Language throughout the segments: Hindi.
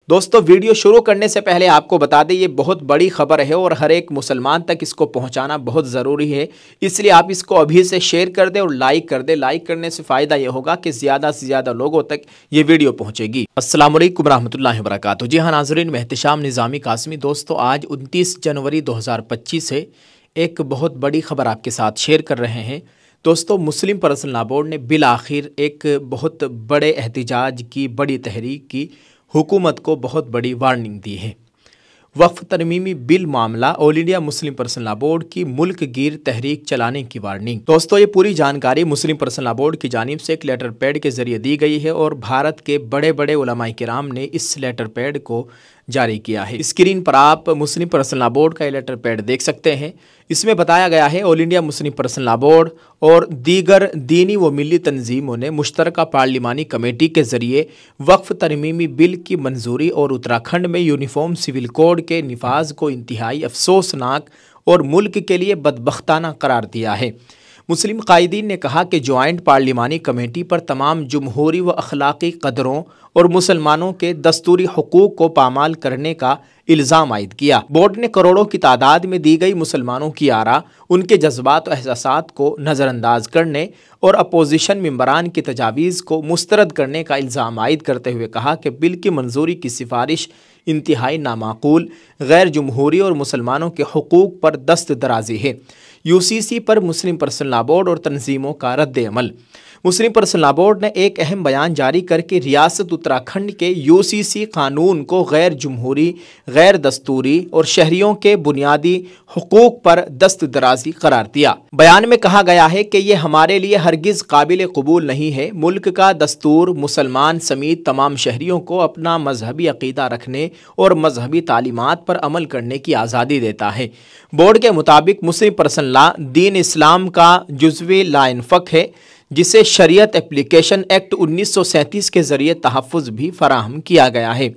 दोस्तों वीडियो शुरू करने से पहले आपको बता दें ये बहुत बड़ी खबर है और हर एक मुसलमान तक इसको पहुंचाना बहुत ज़रूरी है। इसलिए आप इसको अभी से शेयर कर दें और लाइक कर दें। लाइक करने से फ़ायदा ये होगा कि ज़्यादा से ज़्यादा लोगों तक ये वीडियो पहुंचेगी। अस्सलाम वालेकुम रहमतुल्लाहि व बरकातहू। जी हाँ नाज़रीन, मैं एहतिशाम निज़ामी कासमी। दोस्तों आज 29 जनवरी 2025 से एक बहुत बड़ी खबर आपके साथ शेयर कर रहे हैं। दोस्तों मुस्लिम पर्सनल लॉ बोर्ड ने बिल आखिर एक बहुत बड़े एहतिजाज की, बड़ी तहरीक की, हुकूमत को बहुत बड़ी वार्निंग दी है। वक्फ तरमीमी बिल मामला all India Muslim personal law board की मुल्क गिर तहरीक चलाने की वार्निंग। दोस्तों ये पूरी जानकारी मुस्लिम पर्सनल लॉ बोर्ड की जानिब से एक लेटर पैड के जरिए दी गई है और भारत के बड़े बड़े उलमाए किराम ने इस लेटर पैड को जारी किया है। स्क्रीन पर आप मुस्लिम पर्सनल लॉ बोर्ड का ये लेटर पैड देख सकते हैं। इसमें बताया गया है all India Muslim personal law board और दीगर दीनी व मिली तंजीमों ने मुश्तरका पार्लिमानी कमेटी के जरिए वक्फ तरमीमी बिल की मंजूरी और उत्तराखंड में यूनिफॉर्म सिविल कोड के निफाज को इंतहाई अफसोसनाक और मुल्क के लिए बदबख्ताना करार दिया है। मुस्लिम कायदीन ने कहा कि ज्वाइंट पार्लिमानी कमेटी पर तमाम जमहूरी व अखलाकी कदरों और मुसलमानों के दस्तूरी हुकूक को पामाल करने का इल्ज़ाम आयद किया। बोर्ड ने करोड़ों की तादाद में दी गई मुसलमानों की आरा, उनके जज्बात और एहसासात को नज़रअंदाज करने और अपोजिशन मेंबरान की तजावीज़ को मुस्तरद करने का इल्ज़ाम आयद करते हुए कहा कि बिल की मंजूरी की सिफारिश इंतहाई नामाकूल, गैर जमहूरी और मुसलमानों के हुकूक पर दस्त दराजी है। यूसीसी पर मुस्लिम पर्सनल लॉ बोर्ड और तंजीमों का रद्द अमल। मुस्लिम पर्सनल लॉ बोर्ड ने एक अहम बयान जारी करके रियासत उत्तराखंड के यूसीसी कानून को गैर जमहूरी, गैर दस्तूरी और शहरियों के बुनियादी हुकूक पर दस्त दराजी करार दिया। बयान में कहा गया है कि ये हमारे लिए हरगिज़ काबिल कबूल नहीं है। मुल्क का दस्तूर मुसलमान समेत तमाम शहरियों को अपना मजहबी अकीदा रखने और मजहबी तालीमात पर अमल करने की आज़ादी देता है। बोर्ड के मुताबिक मुस्लिम पर्सनल लॉ दीन इस्लाम का जुज़वी लाइनफ़क है, जिसे शरीयत एप्लीकेशन एक्ट 1937 के ज़रिए तहफ़्फ़ुज़ भी फराहम किया गया है।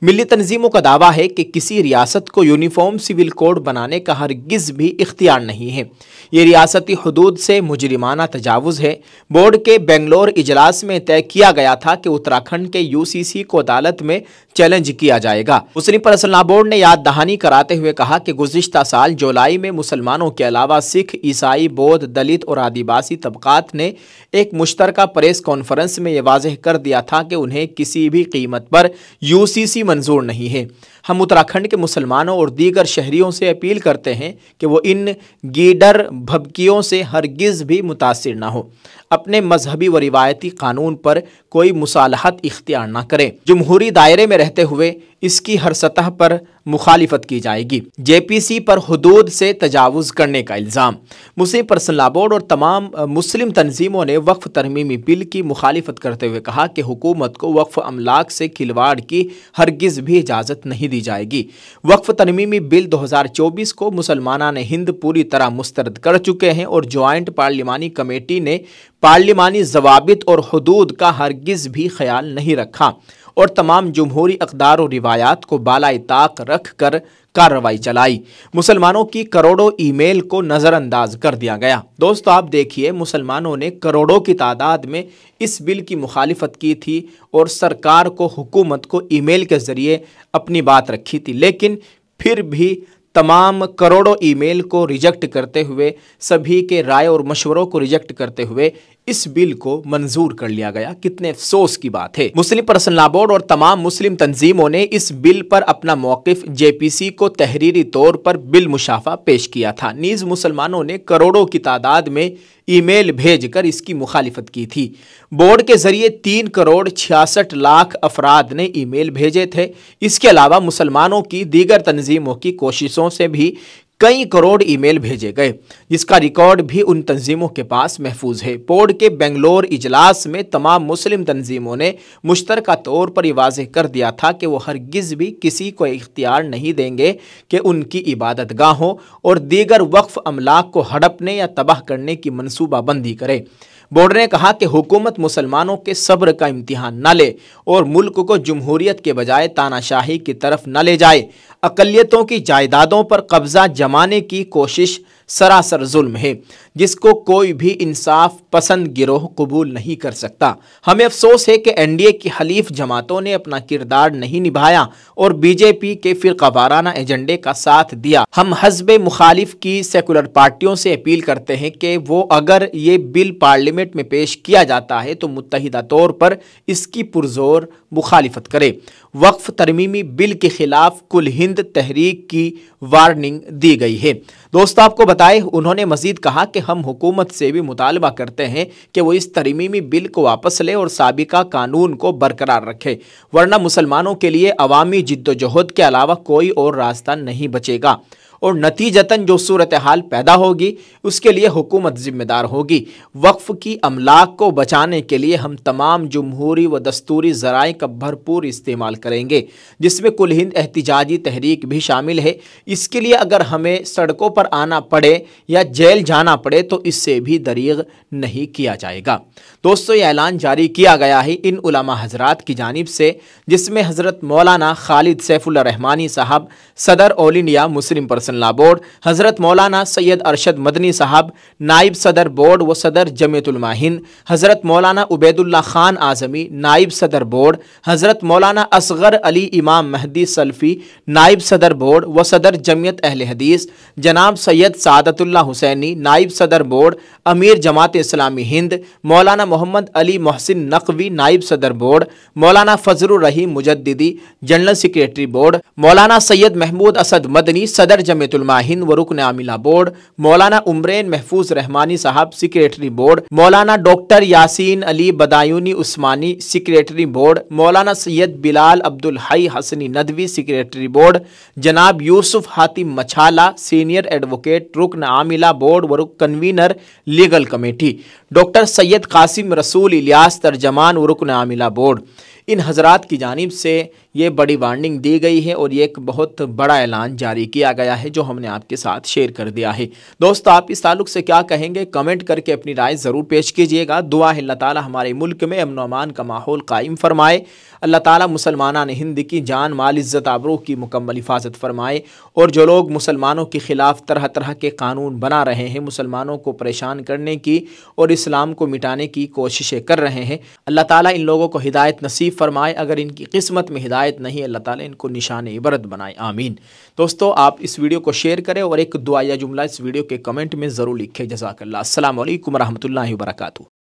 मिली तंजीमों का दावा है कि किसी रियासत को यूनिफॉर्म सिविल कोड बनाने का हरगिज़ भी इख्तियार नहीं है। ये रियासती हुदूद से मुजरिमाना तजावुज़ है। बोर्ड के बेंगलोर इजलास में तय किया गया था कि उत्तराखंड के यूसीसी को अदालत में चैलेंज किया जाएगा। मुस्लिम पर्सनल लॉ बोर्ड ने याद दहानी कराते हुए कहा कि गुज़िश्ता साल जुलाई में मुसलमानों के अलावा सिख, ईसाई, बौद्ध, दलित और आदिवासी तबकात ने एक मुश्तरका प्रेस कॉन्फ्रेंस में यह वाज़ेह कर दिया था कि उन्हें किसी भी कीमत पर यूसीसी मंजूर नहीं है। हम उत्तराखंड के मुसलमानों और दीगर शहरियों से अपील करते हैं कि वो इन गीडर भभकियों से हरगिज़ भी मुतासिर ना हो, अपने मजहबी व रिवायती कानून पर कोई मुसालहत इख्तियार ना करें। जमहूरी दायरे में रहते हुए इसकी हर सतह पर मुखालिफत की जाएगी। जेपीसी पर हुदूद से तजावुज़ करने का इल्ज़ाम। मुस्लिम पर्सनल लॉ बोर्ड और तमाम मुस्लिम तंजीमों ने वक्फ तरमीमी बिल की मुखालिफत करते हुए कहा कि हुकूमत को वक्फ अमलाक से खिलवाड़ की हरगिज़ भी इजाज़त नहीं दी जाएगी। वक्फ तरमीमी बिल 2024 को मुसलमानान हिंद पूरी तरह मुस्तरद कर चुके हैं और ज्वाइंट पार्लिमानी कमेटी ने पार्लिमानी ज़वाबित और हुदूद का हरगिज़ भी ख्याल नहीं रखा और तमाम जमहूरी अक़दार और रिवायात को बालाई ताक रख कर कार्रवाई चलाई। मुसलमानों की करोड़ों ईमेल को नज़रअंदाज कर दिया गया। दोस्तों आप देखिए, मुसलमानों ने करोड़ों की तादाद में इस बिल की मुखालिफत की थी और सरकार को, हुकूमत को ईमेल के ज़रिए अपनी बात रखी थी, लेकिन फिर भी तमाम करोड़ों ईमेल को रिजेक्ट करते हुए, सभी के राय और मशवरों को रिजेक्ट करते हुए इस बिल को मंजूर कर लिया गया। कितने अफसोस की बात है। मुस्लिम पर्सनल लॉ बोर्ड और तमाम मुस्लिम तंजीमों ने इस बिल पर अपना मौक़िफ़ जेपीसी को तहरीरी तौर पर बिल मुशाफा पेश किया था। नीज़ मुसलमानों ने करोड़ों की तादाद में ईमेल भेजकर इसकी मुखालिफत की थी। बोर्ड के ज़रिए 3 करोड़ 66 लाख अफराद ने ईमेल भेजे थे। इसके अलावा मुसलमानों की दीगर तंजीमों की कोशिशों से भी कई करोड़ ईमेल भेजे गए, जिसका रिकॉर्ड भी उन तंजीमों के पास महफूज है। बोर्ड के बेंगलोर इजलास में तमाम मुस्लिम तंजीमों ने मुश्तरका तौर पर वाज़ेह कर दिया था कि वो हरगिज़ भी किसी को इख्तियार नहीं देंगे कि उनकी इबादत गाहों और दीगर वक्फ अमलाक को हड़पने या तबाह करने की मनसूबाबंदी करे। बोर्ड ने कहा कि हुकूमत मुसलमानों के सब्र का इम्तिहान न ले और मुल्क को जमहूरियत के बजाय तानाशाही की तरफ न ले जाए। अक़लियतों की जायदादों पर कब्ज़ा जमाने की कोशिश सरासर जुल्म है जिसको कोई भी इंसाफ पसंद गिरोह कबूल नहीं कर सकता। हमें अफसोस है कि एनडीए की हलीफ जमातों ने अपना किरदार नहीं निभाया और बीजेपी के फिरकावाराना एजेंडे का साथ दिया। हम हज़्ब मुखालिफ की सेकुलर पार्टियों से अपील करते हैं कि वो अगर ये बिल पार्लियामेंट में पेश किया जाता है तो मुत्तहिदा तौर पर इसकी पुरजोर मुखालिफत करे। वक्फ तरमीमी बिल के खिलाफ कुल हिंद तहरीक की वार्निंग दी गई है। दोस्तों आपको बताएं, उन्होंने मजीद कहा कि हम हुकूमत से भी मुतालबा करते हैं कि वो इस तरमीमी बिल को वापस ले और साबिका कानून को बरकरार रखे, वरना मुसलमानों के लिए अवामी जिद्दोजहद के अलावा कोई और रास्ता नहीं बचेगा और नतीजतन जो सूरत हाल पैदा होगी उसके लिए हुकूमत जिम्मेदार होगी। वक्फ की अमलाक को बचाने के लिए हम तमाम जमहूरी व दस्तूरी ज़राए का भरपूर इस्तेमाल करेंगे, जिसमें कुल हिंद एहतिजाजी तहरीक भी शामिल है। इसके लिए अगर हमें सड़कों पर आना पड़े या जेल जाना पड़े तो इससे भी दरीग नहीं किया जाएगा। दोस्तों, ये ऐलान जारी किया गया है इन उलमा हजरात की जानिब से, जिसमें हज़रत मौलाना खालिद सैफुल्लाह रहमानी साहब सदर all India Muslim personal law board, हज़रत मौलाना सैयद अरशद मदनी साहब नाइब सदर बोर्ड व सदर जमीयत उलमा हिंद, हज़रत मौलाना उबैदुल्लाह खान आज़मी नाइब सदर बोर्ड, हज़रत मौलाना असगर अली इमाम महदी सल्फ़ी नाइब सदर बोर्ड व सदर जमीयत अहले हदीस, जनाब सैयद सादतुल्लाह हुसैनी नाइब सदर बोर्ड, अमीर जमात इस्लामी हिंद मौलाना मोहम्मद अली मोहसिन नकवी नाइब सदर बोर्ड, मौलाना फजलुर रहीम मुजद्दिदी जनरल सेक्रेटरी बोर्ड, मौलाना सैयद महमूद असद मदनी सदर जमीयत उलमा हिंद व रुकन आमिला बोर्ड, मौलाना उमरैन महफूज रहमानी साहब सेक्रेटरी बोर्ड, मौलाना डॉक्टर यासीन अली बदायूनी उस्मानी सेक्रेटरी बोर्ड, मौलाना सैयद बिलाल अब्दुल हई हसनी नदवी सेक्रेटरी बोर्ड, जनाब यूसुफ हातिम मछाला सीनियर एडवोकेट रुकन आमिला बोर्ड व convener legal committee, doctor Syed Qasim Rasool Ilyas तर्जमान व रुकन आमिला बोर्ड। इन हजरात की जानिब से ये बड़ी वार्निंग दी गई है और ये एक बहुत बड़ा ऐलान जारी किया गया है जो हमने आपके साथ शेयर कर दिया है। दोस्तों, आप इस ताल्लुक से क्या कहेंगे, कमेंट करके अपनी राय ज़रूर पेश कीजिएगा। दुआ है अल्लाह ताला हमारे मुल्क में अमन व अमान का माहौल कायम फरमाए। अल्लाह ताला मुसलमानान हिंद की जान माल इज़्ज़त आबरू की मुकम्मल हिफाजत फरमाए और जो लोग मुसलमानों के ख़िलाफ़ तरह तरह के कानून बना रहे हैं, मुसलमानों को परेशान करने की और इस्लाम को मिटाने की कोशिशें कर रहे हैं, अल्लाह ताला इन लोगों को हिदायत नसीब फरमाए। अगर इनकी किस्मत में हिदायत नहीं, अल्लाह ताला इनको निशान इबरत बनाए, आमीन। दोस्तों, आप इस वीडियो को शेयर करें और एक दुआ या जुमला इस वीडियो के कमेंट में ज़रूर लिखें। जज़ाकल्लाह। अस्सलामु अलैकुम रहमतुल्लाहि व बरकातुहू।